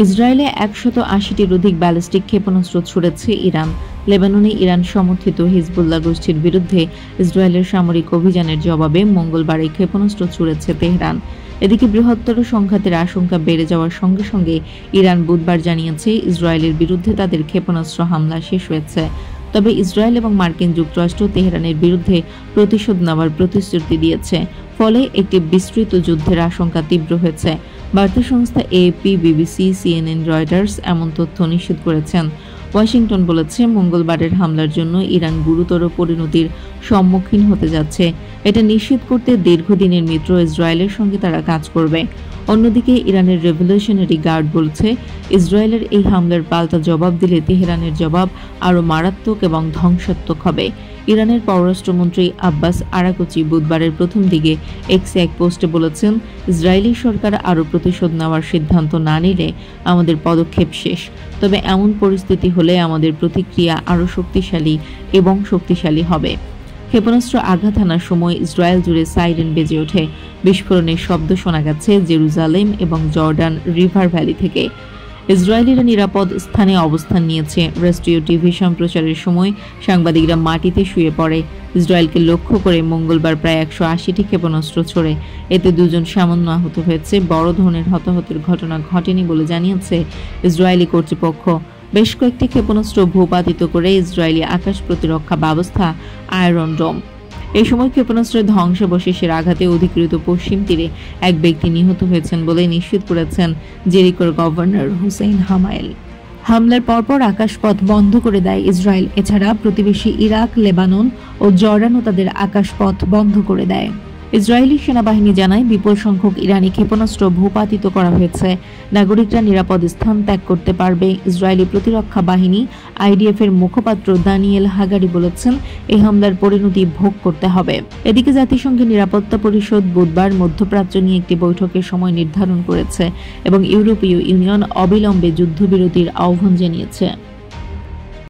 ইসরায়েলে ১৮০টির অধিক ব্যালিস্টিক ক্ষেপণাস্ত্র ছুড়েছে ইরান। লেবাননে ইরান সমর্থিত হিজবুল্লাহ গোষ্ঠীর বিরুদ্ধে ইসরায়েলের সামরিক অভিযানের জবাবে মঙ্গলবার এই ক্ষেপণাস্ত্র ছুড়েছে তেহরান। এদিকে বৃহত্তর সংঘাতের আশঙ্কা বেড়ে যাওয়ার সঙ্গে সঙ্গে ইরান বুধবার জানিয়েছে ইসরায়েলের বিরুদ্ধে তাদের ক্ষেপণাস্ত্র হামলা শেষ হয়েছে। তবে ইসরায়েল এবং মার্কিন যুক্তরাষ্ট্র তেহরানের বিরুদ্ধে প্রতিশোধ নেওয়ার প্রতিশ্রুতি দিয়েছে, ফলে একটি বিস্তৃত যুদ্ধের আশঙ্কা তীব্র হয়েছে। বার্তা সংস্থা এএপি, বিবিসি, সিএনএন, রয়টার্স এমন তথ্য নিশ্চিত করেছেন। ওয়াশিংটন বলেছে, মঙ্গলবারের হামলার জন্য ইরান গুরুতর পরিণতির সম্মুখীন হতে যাচ্ছে। এটা নিশ্চিত করতে দীর্ঘদিনের মিত্র ইসরায়েলের সঙ্গে তারা কাজ করবে। অন্যদিকে ইরানের রেভলিউশনারি গার্ড বলছে, ইসরায়েলের এই হামলার পাল্টা জবাব দিলে তেহরানের জবাব আরও মারাত্মক এবং ধ্বংসাত্মক হবে। ইরানের পররাষ্ট্রমন্ত্রী আব্বাস আরাকচি বুধবারের প্রথম দিকে এক্সে এক পোস্টে বলেছেন, ইসরায়েলি সরকার আরও প্রতিশোধ নেওয়ার সিদ্ধান্ত না নিলে আমাদের পদক্ষেপ শেষ। তবে এমন পরিস্থিতি হলে আমাদের প্রতিক্রিয়া আরও শক্তিশালী হবে। ক্ষেপণাস্ত্র আঘাত হানার সময় ইসরায়েল জুড়ে সাইরেন বেজে ওঠে। বিস্ফোরণের শব্দ শোনা গেছে জেরুজালেম এবং জর্ডান রিভার ভ্যালি থেকে। ইসরায়েলিরা নিরাপদ স্থানে অবস্থান নিয়েছে। রাষ্ট্রীয় টিভি সম্প্রচারের সময় সাংবাদিকরা মাটিতে শুয়ে পড়ে। ইসরায়েলকে লক্ষ্য করে মঙ্গলবার প্রায় ১৮০টি ক্ষেপণাস্ত্র ছোড়ে। এতে ২ জন সামান্য আহত হয়েছে। বড় ধরনের হতাহতের ঘটনা ঘটেনি বলে জানিয়েছে ইসরায়েলি কর্তৃপক্ষ। বেশ কয়েকটি ক্ষেপণাস্ত্র ভূপাতিত করে ইসরায়েলি আকাশ প্রতিরক্ষা ব্যবস্থা আয়রন ডোম। এই সময় ক্ষেপণাস্ত্রের ধ্বংসাবশেষের আঘাতে অধিকৃত পশ্চিম তীরে এক ব্যক্তি নিহত হয়েছেন বলে নিশ্চিত করেছেন জেরিকোর গভর্নর হুসেইন হামায়েল। হামলার পরপর আকাশপথ বন্ধ করে দেয় ইসরায়েল। এছাড়া প্রতিবেশী ইরাক, লেবানন ও জর্ডানও তাদের আকাশপথ বন্ধ করে দেয়। ইসরায়েলি সেনাবাহিনী জানায়, বিপুল সংখ্যক ইরানি ক্ষেপণাস্ত্র ভূপাতিত করা হয়েছে। নাগরিকরা নিরাপদ স্থান ত্যাগ করতে পারবে। ইসরায়েলি প্রতিরক্ষা বাহিনী আইডিএফ এর মুখপাত্র দানিয়েল হাগারি বলেছেন, এই হামলার পরিণতি ভোগ করতে হবে। এদিকে জাতিসংঘের নিরাপত্তা পরিষদ বুধবার মধ্যপ্রাচ্য নিয়ে একটি বৈঠকের সময় নির্ধারণ করেছে এবং ইউরোপীয় ইউনিয়ন অবিলম্বে যুদ্ধবিরতির আহ্বান জানিয়েছে।